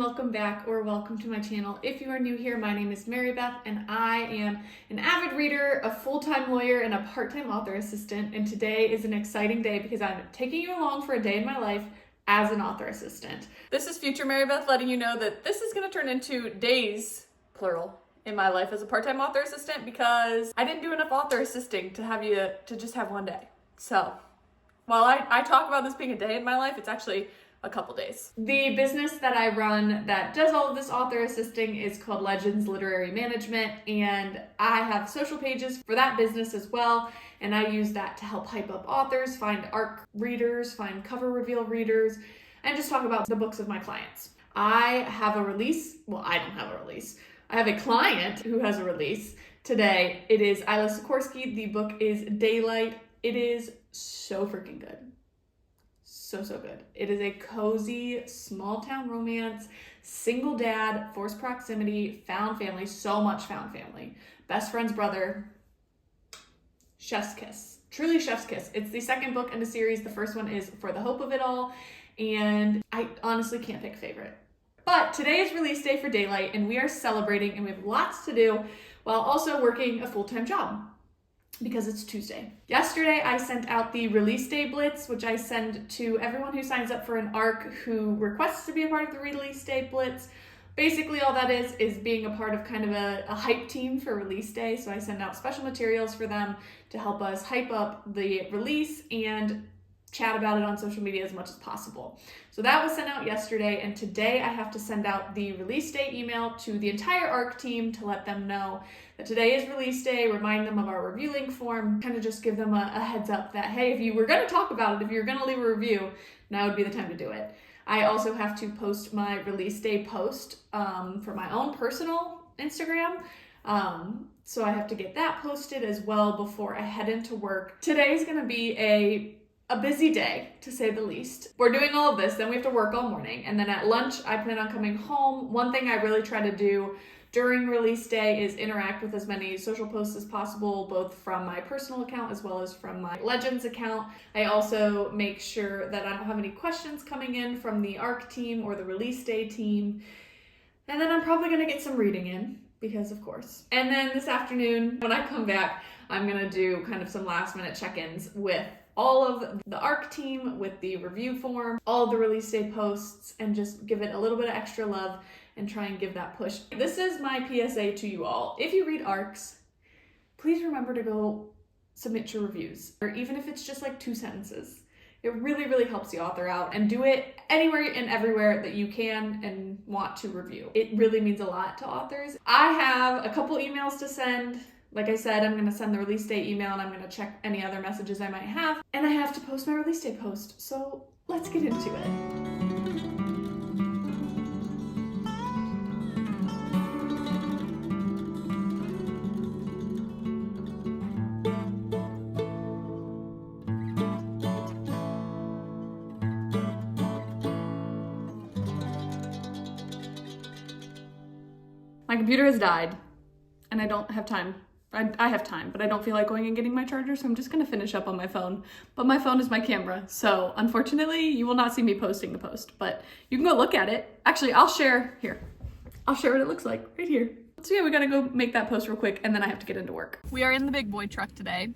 welcome back, or welcome to my channel. If you are new here, my name is Mary Beth and I am an avid reader, a full-time lawyer, and a part-time author assistant. And today is an exciting day because I'm taking you along for a day in my life as an author assistant. This is future Mary Beth letting you know that this is going to turn into days, plural, in my life as a part-time author assistant because I didn't do enough author assisting to have you to just have one day. So while I talk about this being a day in my life, it's actually a couple days. The business that I run that does all of this author assisting is called Legends Literary Management, and I have social pages for that business as well, and I use that to help hype up authors, find ARC readers, find cover reveal readers, and just talk about the books of my clients. I have a release. Well, I don't have a release. I have a client who has a release today. It is Isla Sikorsky. The book is Daylight. It is so freaking good. So good. It is a cozy, small town romance, single dad, forced proximity, found family, so much found family. Best friend's brother, chef's kiss. Truly chef's kiss. It's the second book in the series. The first one is For the Hope of It All, and I honestly can't pick a favorite. But today is release day for Daylight, and we are celebrating, and we have lots to do while also working a full-time job, because it's Tuesday. Yesterday, I sent out the release day blitz, which I send to everyone who signs up for an ARC who requests to be a part of the release day blitz. Basically, all that is being a part of kind of a hype team for release day. So I send out special materials for them to help us hype up the release and chat about it on social media as much as possible. So that was sent out yesterday, and today I have to send out the release day email to the entire ARC team to let them know that today is release day, remind them of our review link form, kind of just give them a heads up that, hey, if you were going to talk about it, if you're going to leave a review, now would be the time to do it. I also have to post my release day post for my own personal Instagram. So I have to get that posted as well before I head into work. Today is going to be a busy day, to say the least. We're doing all of this, then we have to work all morning, and then at lunch, I plan on coming home. One thing I really try to do during release day is interact with as many social posts as possible, both from my personal account as well as from my Legends account. I also make sure that I don't have any questions coming in from the ARC team or the release day team. And then I'm probably gonna get some reading in, because of course. And then this afternoon, when I come back, I'm gonna do kind of some last minute check-ins with all of the ARC team, with the review form, all of the release day posts, and just give it a little bit of extra love and try and give that push. This is my PSA to you all. If you read ARCs, please remember to go submit your reviews, or even if it's just like 2 sentences. It really helps the author out, and do it anywhere and everywhere that you can and want to review. It really means a lot to authors. I have a couple emails to send. Like I said, I'm going to send the release day email, and I'm going to check any other messages I might have, and I have to post my release day post. So let's get into it. My computer has died, and I don't have time. I have time, but I don't feel like going and getting my charger, so I'm just gonna finish up on my phone. But my phone is my camera, so unfortunately, you will not see me posting the post, but you can go look at it. Actually, I'll share what it looks like right here. So yeah, we gotta go make that post real quick, and then I have to get into work. We are in the big boy truck today,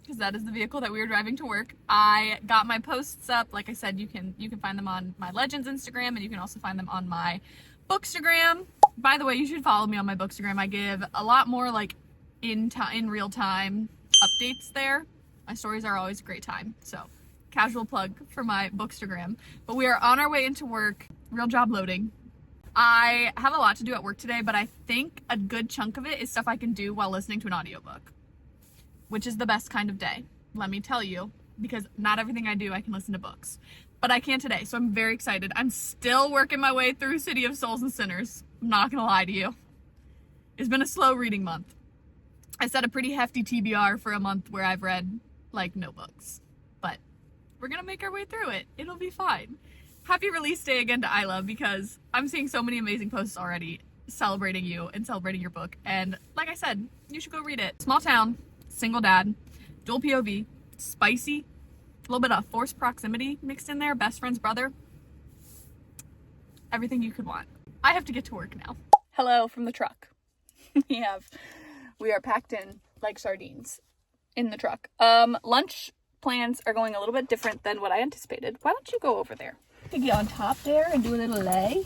because that is the vehicle that we are driving to work. I got my posts up. Like I said, you can find them on my Legends Instagram, and you can also find them on my Bookstagram. By the way, you should follow me on my Bookstagram. I give a lot more like in real time updates there. My stories are always a great time. So casual plug for my Bookstagram. But we are on our way into work. Real job loading. I have a lot to do at work today, but I think a good chunk of it is stuff I can do while listening to an audiobook, which is the best kind of day, let me tell you, because not everything I do I can listen to books. But I can today, so I'm very excited. I'm still working my way through City of Souls and Sinners. I'm not gonna lie to you. It's been a slow reading month. I set a pretty hefty TBR for a month where I've read like no books, but we're gonna make our way through it. It'll be fine. Happy release day again to Isla, because I'm seeing so many amazing posts already celebrating you and celebrating your book. And like I said, you should go read it. Small town, single dad, dual POV, spicy, a little bit of forced proximity mixed in there, best friend's brother. Everything you could want. I have to get to work now. Hello from the truck. We are packed in like sardines in the truck. Lunch plans are going a little bit different than what I anticipated. Why don't you go over there? To get on top there and do a little lay.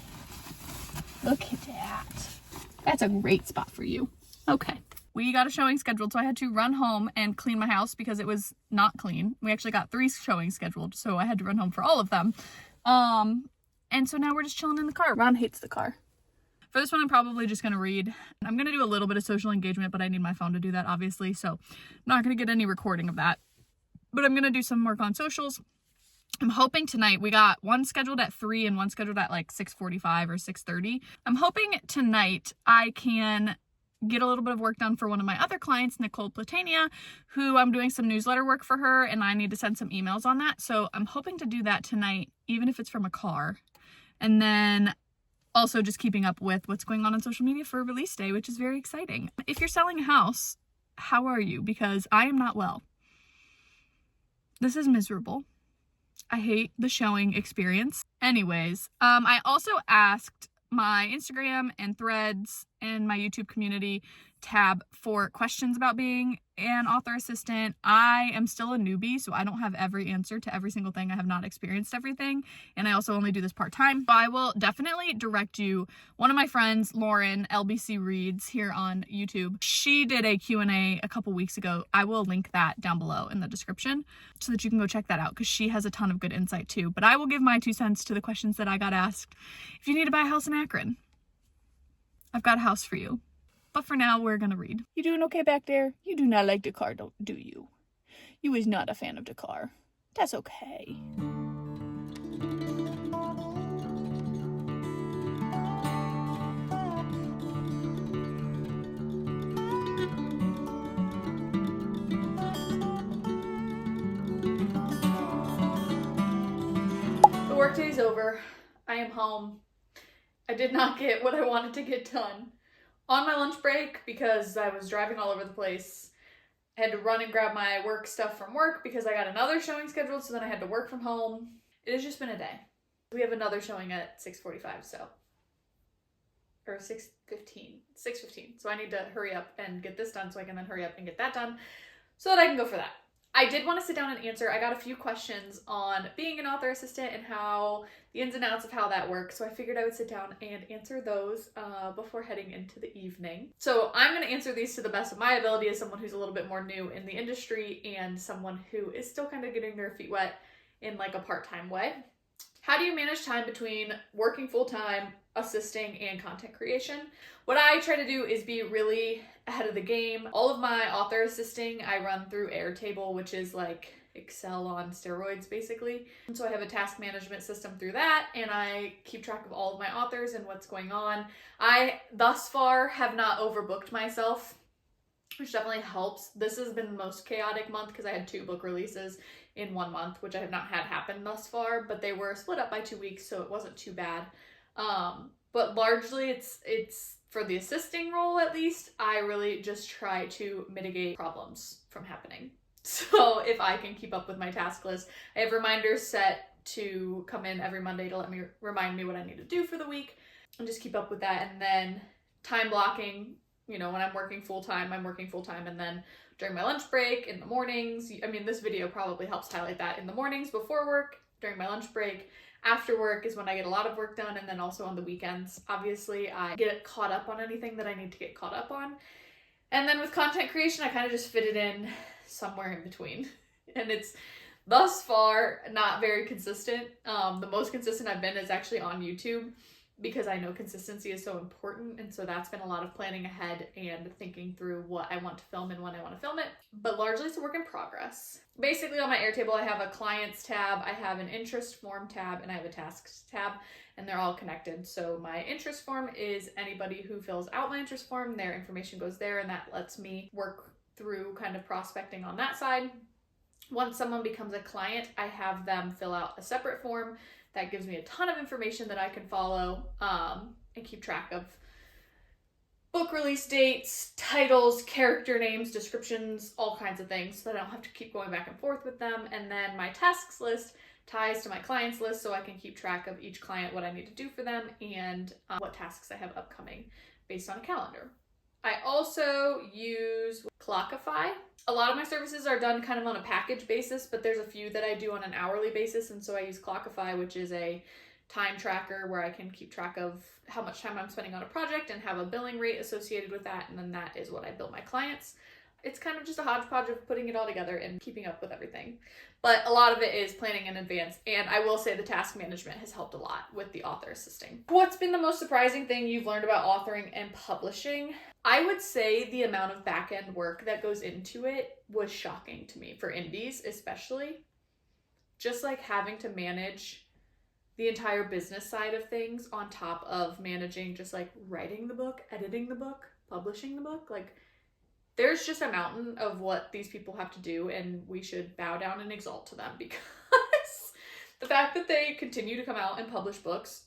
Look at that. That's a great spot for you. Okay. We got a showing scheduled, so I had to run home and clean my house because it was not clean. We actually got 3 showings scheduled, so I had to run home for all of them. And so now we're just chilling in the car. Ron hates the car. For this one, I'm probably just going to read. I'm going to do a little bit of social engagement, but I need my phone to do that, obviously, so I'm not going to get any recording of that. But I'm going to do some work on socials. I'm hoping tonight, we got one scheduled at 3 and one scheduled at like 6:45 or 6:30. I'm hoping tonight I can get a little bit of work done for one of my other clients, Nicole Platania, who I'm doing some newsletter work for her, and I need to send some emails on that. So I'm hoping to do that tonight, even if it's from a car. And then also just keeping up with what's going on social media for release day, which is very exciting. If you're selling a house, how are you? Because I am not well. This is miserable. I hate the showing experience. Anyways, I also asked my Instagram and Threads and my YouTube community tab for questions about being an author assistant. I am still a newbie, so I don't have every answer to every single thing. I have not experienced everything, and I also only do this part-time. I will definitely direct you. One of my friends, Lauren, LBC Reads here on YouTube, she did a Q&A a couple weeks ago. I will link that down below in the description so that you can go check that out because she has a ton of good insight too. But I will give my 2 cents to the questions that I got asked. If you need to buy a house in Akron, I've got a house for you. But for now, we're gonna read. You doing okay back there? You do not like Dakar, do you? You is not a fan of Dakar. That's okay. The workday is over. I am home. I did not get what I wanted to get done on my lunch break because I was driving all over the place. I had to run and grab my work stuff from work because I got another showing scheduled, so then I had to work from home. It has just been a day. We have another showing at 6:45, so, or 6:15, 6:15. So I need to hurry up and get this done so I can then hurry up and get that done so that I can go for that. I did want to sit down and answer. I got a few questions on being an author assistant and how the ins and outs of how that works. So I figured I would sit down and answer those before heading into the evening. So I'm going to answer these to the best of my ability as someone who's a little bit more new in the industry and someone who is still kind of getting their feet wet in like a part-time way. How do you manage time between working full-time, assisting, and content creation? What I try to do is be really ahead of the game. All of my author assisting I run through Airtable, which is like Excel on steroids basically. And so I have a task management system through that, and I keep track of all of my authors and what's going on. I thus far have not overbooked myself, which definitely helps. This has been the most chaotic month because I had 2 book releases in 1 month, which I have not had happen thus far, but they were split up by 2 weeks, so it wasn't too bad. But largely it's for the assisting role, at least, I really just try to mitigate problems from happening. So if I can keep up with my task list, I have reminders set to come in every Monday to remind me what I need to do for the week and just keep up with that. And then time blocking, you know, when I'm working full-time, and then during my lunch break, in the mornings, I mean, this video probably helps highlight that. In the mornings before work, during my lunch break, after work is when I get a lot of work done, and then also on the weekends. Obviously, I get caught up on anything that I need to get caught up on. And then with content creation, I kind of just fit it in somewhere in between. And it's thus far not very consistent. The most consistent I've been is actually on YouTube, because I know consistency is so important, and so that's been a lot of planning ahead and thinking through what I want to film and when I want to film it, but largely it's a work in progress. Basically on my Airtable I have a clients tab, I have an interest form tab, and I have a tasks tab, and they're all connected. So my interest form is anybody who fills out my interest form, their information goes there, and that lets me work through kind of prospecting on that side. Once someone becomes a client, I have them fill out a separate form that gives me a ton of information that I can follow and keep track of. Book release dates, titles, character names, descriptions, all kinds of things, so that I don't have to keep going back and forth with them. And then my tasks list ties to my clients list so I can keep track of each client, what I need to do for them, and what tasks I have upcoming based on a calendar. I also use Clockify. A lot of my services are done kind of on a package basis, but there's a few that I do on an hourly basis, and so I use Clockify, which is a time tracker where I can keep track of how much time I'm spending on a project and have a billing rate associated with that, and then that is what I bill my clients. It's kind of just a hodgepodge of putting it all together and keeping up with everything. But a lot of it is planning in advance, and I will say the task management has helped a lot with the author assisting. What's been the most surprising thing you've learned about authoring and publishing? I would say the amount of back-end work that goes into it was shocking to me, for indies especially. Just like having to manage the entire business side of things on top of managing just like writing the book, editing the book, publishing the book. Like, there's just a mountain of what these people have to do, and we should bow down and exalt to them, because the fact that they continue to come out and publish books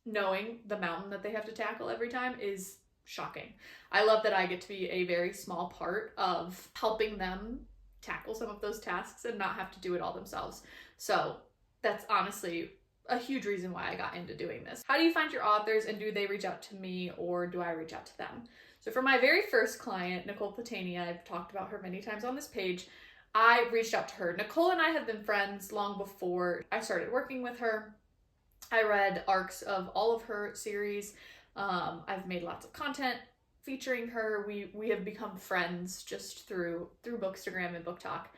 knowing the mountain that they have to tackle every time is shocking. I love that I get to be a very small part of helping them tackle some of those tasks and not have to do it all themselves. So that's honestly a huge reason why I got into doing this. How do you find your authors, and do they reach out to me or do I reach out to them? So for my very first client, Nicole Platania, I've talked about her many times on this page, I reached out to her. Nicole and I have been friends long before I started working with her. I read arcs of all of her series. I've made lots of content featuring her. We have become friends just through Bookstagram and Book Talk.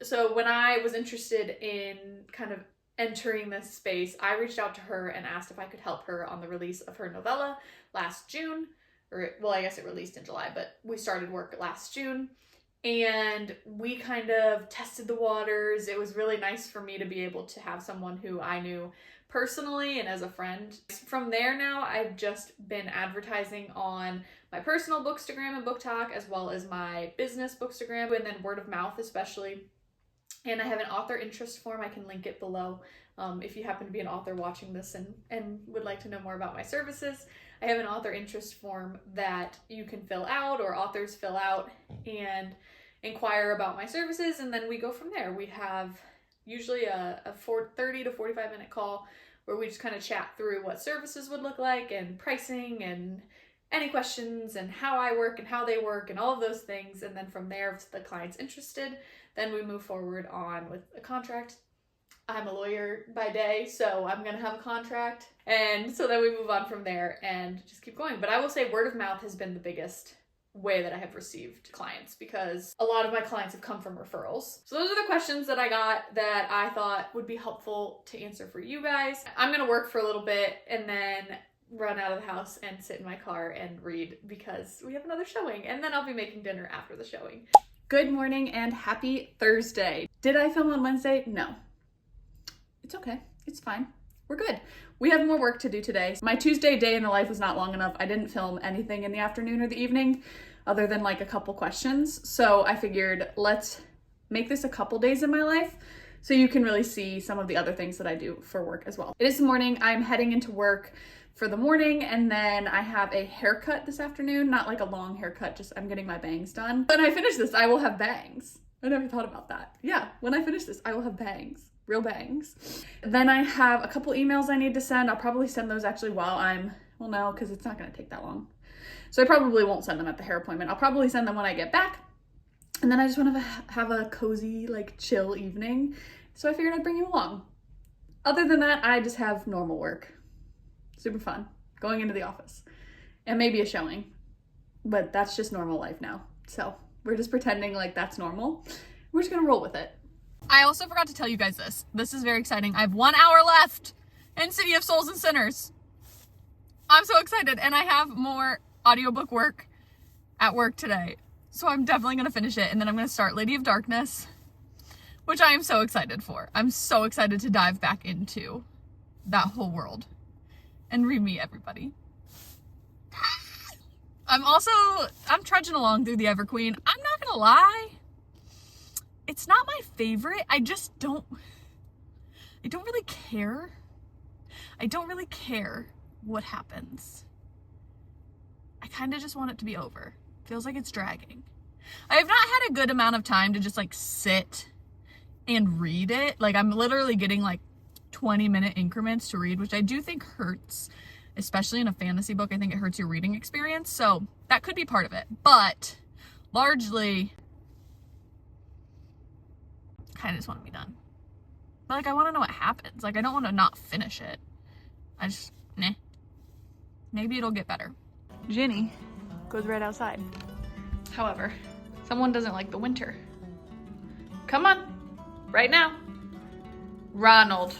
So when I was interested in kind of entering this space, I reached out to her and asked if I could help her on the release of her novella last June. Well, I guess it released in July, but we started work last June, and we kind of tested the waters. It was really nice for me to be able to have someone who I knew personally and as a friend. From there now, I've just been advertising on my personal Bookstagram and Book Talk, as well as my business Bookstagram, and then word of mouth especially. And I have an author interest form. I can link it below if you happen to be an author watching this and would like to know more about my services. I have an author interest form that you can fill out, or authors fill out, and inquire about my services, and then we go from there. We have usually a 30 to 45 minute call where we just kind of chat through what services would look like, and pricing, and any questions, and how I work and how they work, and all of those things. And then from there, if the client's interested, then we move forward on with a contract. I'm a lawyer by day, so I'm going to have a contract. And so then we move on from there and just keep going. But I will say word of mouth has been the biggest way that I have received clients, because a lot of my clients have come from referrals. So those are the questions that I got that I thought would be helpful to answer for you guys. I'm going to work for a little bit and then run out of the house and sit in my car and read, because we have another showing, and then I'll be making dinner after the showing. Good morning and happy Thursday. Did I film on Wednesday? No. It's okay. It's fine. We're good. We have more work to do today. My Tuesday day in the life was not long enough. I didn't film anything in the afternoon or the evening other than like a couple questions. So I figured let's make this a couple days in my life so you can really see some of the other things that I do for work as well. It is the morning. I'm heading into work for the morning, and then I have a haircut this afternoon. Not like a long haircut, just I'm getting my bangs done. When I finish this, I will have bangs. I never thought about that. Yeah, when I finish this, I will have bangs. Real bangs. Then I have a couple emails I need to send. I'll probably send those actually while well, no, because it's not going to take that long. So I probably won't send them at the hair appointment. I'll probably send them when I get back. And then I just want to have a cozy, like, chill evening. So I figured I'd bring you along. Other than that, I just have normal work. Super fun. Going into the office. And maybe a showing. But that's just normal life now. So we're just pretending like that's normal. We're just going to roll with it. I also forgot to tell you guys this. This is very exciting. I have 1 hour left in City of Souls and Sinners. I'm so excited. And I have more audiobook work at work today. So I'm definitely going to finish it. And then I'm going to start Lady of Darkness, which I am so excited for. I'm so excited to dive back into that whole world. And read me, everybody. I'm trudging along through the Everqueen. I'm not going to lie. It's not my favorite. I don't really care. I don't really care what happens. I kind of just want it to be over. Feels like it's dragging. I have not had a good amount of time to just like sit and read it. Like, I'm literally getting like 20-minute increments to read, which I do think hurts, especially in a fantasy book. I think it hurts your reading experience. So that could be part of it. But largely, I kind of just want to be done. But like, I want to know what happens. Like, I don't want to not finish it. I just, maybe it'll get better. Ginny goes right outside. However, someone doesn't like the winter. Come on, right now. Ronald.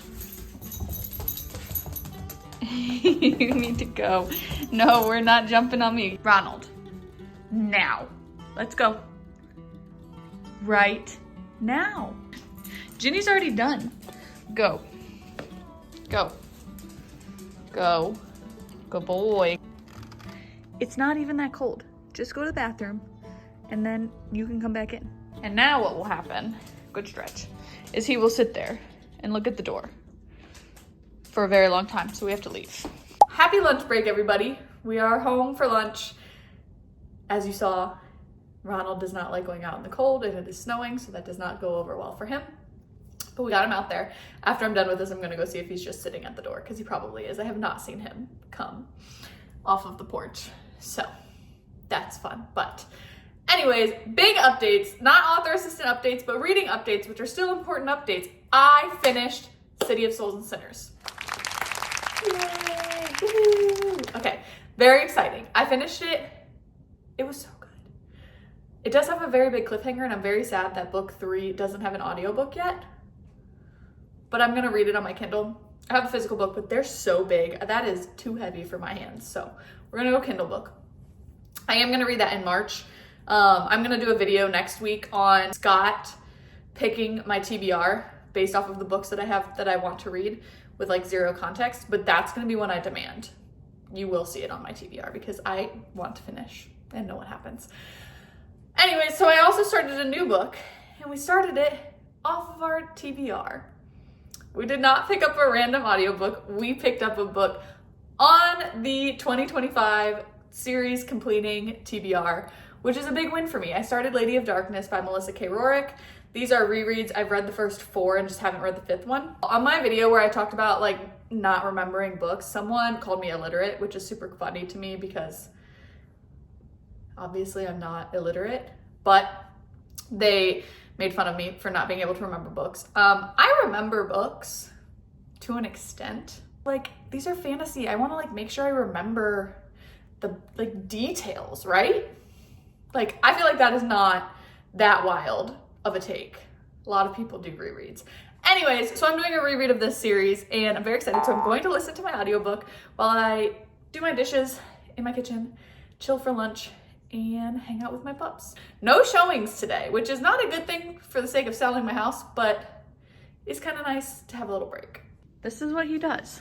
You need to go. No, we're not jumping on me. Ronald, now. Let's go. Right now. Ginny's already done. Go. Go. Go. Good boy. It's not even that cold. Just go to the bathroom and then you can come back in. And now what will happen, good stretch, is he will sit there and look at the door for a very long time, so we have to leave. Happy lunch break, everybody. We are home for lunch. As you saw, Ronald does not like going out in the cold and it is snowing, so that does not go over well for him. But we got him out there. After I'm done with this, I'm gonna go see if he's just sitting at the door, because he probably is. I have not seen him come off of the porch, so that's fun. But anyways, big updates, not author assistant updates, but reading updates, which are still important updates. I finished City of Souls and Sinners. Yay! Woo-hoo! Okay, very exciting. I finished it. It was so good. It does have a very big cliffhanger, and I'm very sad that book 3 doesn't have an audiobook yet. But I'm gonna read it on my Kindle. I have a physical book, but they're so big. That is too heavy for my hands. So we're gonna go Kindle book. I am gonna read that in March. I'm gonna do a video next week on Scott picking my TBR based off of the books that I have that I want to read with like zero context, but that's gonna be one I demand. You will see it on my TBR because I want to finish and know what happens. Anyway, so I also started a new book, and we started it off of our TBR. We did not pick up a random audiobook. We picked up a book on the 2025 series completing TBR, which is a big win for me. I started Lady of Darkness by Melissa K. Rorick. These are rereads. I've read the first 4 and just haven't read the 5th one. On my video where I talked about like not remembering books, someone called me illiterate, which is super funny to me because obviously I'm not illiterate, but they made fun of me for not being able to remember books. I remember books to an extent. Like, these are fantasy. I want to like make sure I remember the like details, right? Like, I feel like that is not that wild of a take. A lot of people do rereads. Anyways, so I'm doing a reread of this series and I'm very excited. So I'm going to listen to my audiobook while I do my dishes in my kitchen, chill for lunch, and hang out with my pups. No showings today, which is not a good thing for the sake of selling my house, but it's kind of nice to have a little break. This is what he does.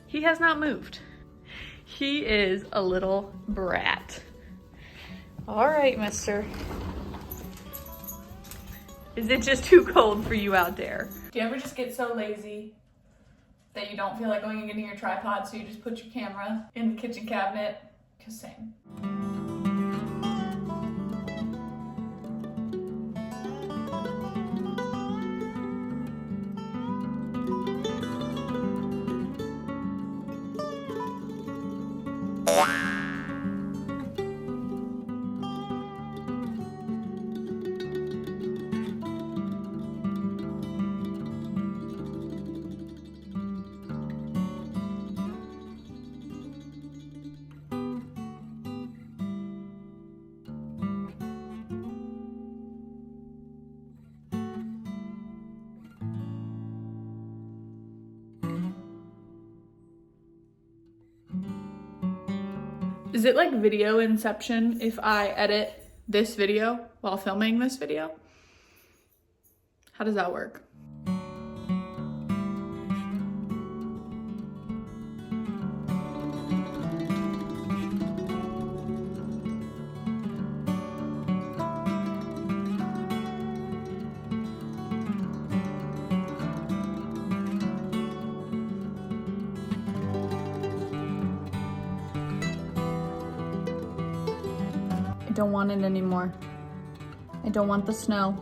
He has not moved. He is a little brat. All right, mister. Is it just too cold for you out there? Do you ever just get so lazy that you don't feel like going and getting your tripod, so you just put your camera in the kitchen cabinet? 'Cause same. Is it like video inception if I edit this video while filming this video? How does that work? I don't want it anymore. I don't want the snow.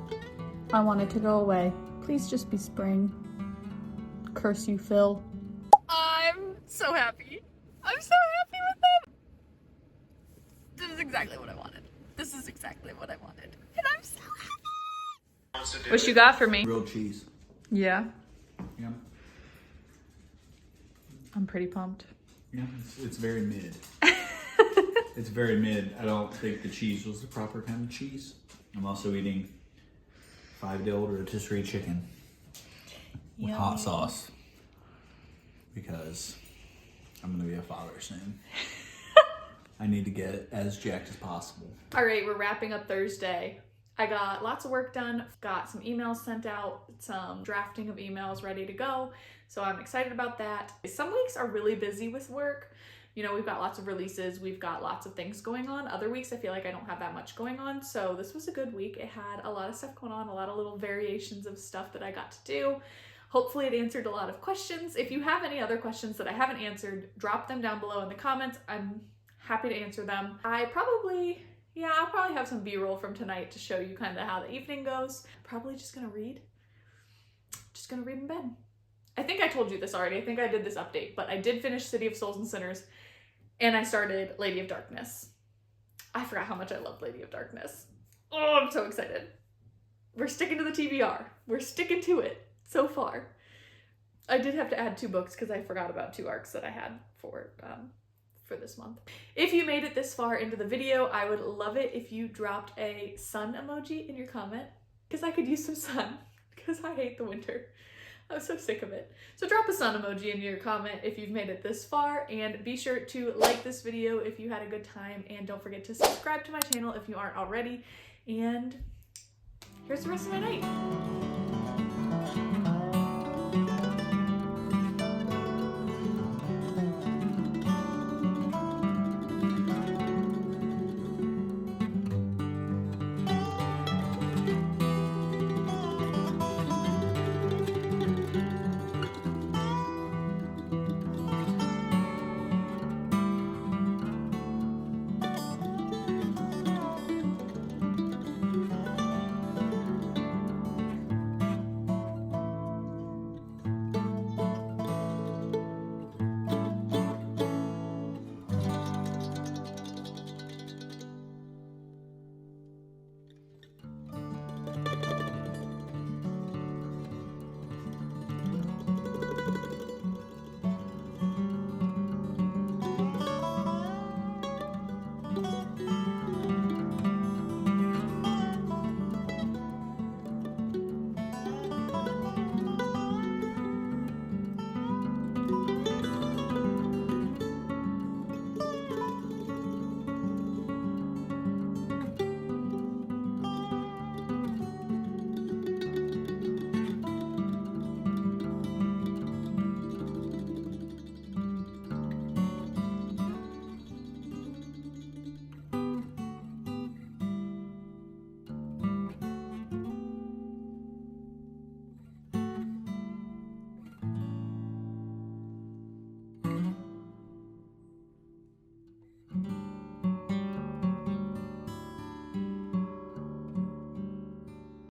I want it to go away. Please just be spring. Curse you, Phil. I'm so happy. I'm so happy with them. This is exactly what I wanted. This is exactly what I wanted. And I'm so happy. What you got for me? Grilled cheese. Yeah. Yeah. I'm pretty pumped. Yeah, it's very mid. It's very mid. I don't think the cheese was the proper kind of cheese. I'm also eating 5-day-old rotisserie chicken with hot sauce because I'm going to be a father soon. I need to get as jacked as possible. All right, we're wrapping up Thursday. I got lots of work done, got some emails sent out, some drafting of emails ready to go. So I'm excited about that. Some weeks are really busy with work. You know, we've got lots of releases, we've got lots of things going on. Other weeks I feel like I don't have that much going on. So this was a good week. It had a lot of stuff going on, a lot of little variations of stuff that I got to do. Hopefully it answered a lot of questions. If you have any other questions that I haven't answered, drop them down below in the comments. I'm happy to answer them. I'll probably have some B-roll from tonight to show you kind of how the evening goes. Probably just gonna read in bed. I think I told you this already. I think I did this update, but I did finish City of Souls and Sinners and I started Lady of Darkness. I forgot how much I loved Lady of Darkness. Oh, I'm so excited. We're sticking to the TBR. We're sticking to it so far. I did have to add 2 books because I forgot about 2 arcs that I had for this month. If you made it this far into the video, I would love it if you dropped a sun emoji in your comment because I could use some sun because I hate the winter. I'm so sick of it. So drop a sun emoji in your comment if you've made it this far, and be sure to like this video if you had a good time, and don't forget to subscribe to my channel if you aren't already. And here's the rest of my night.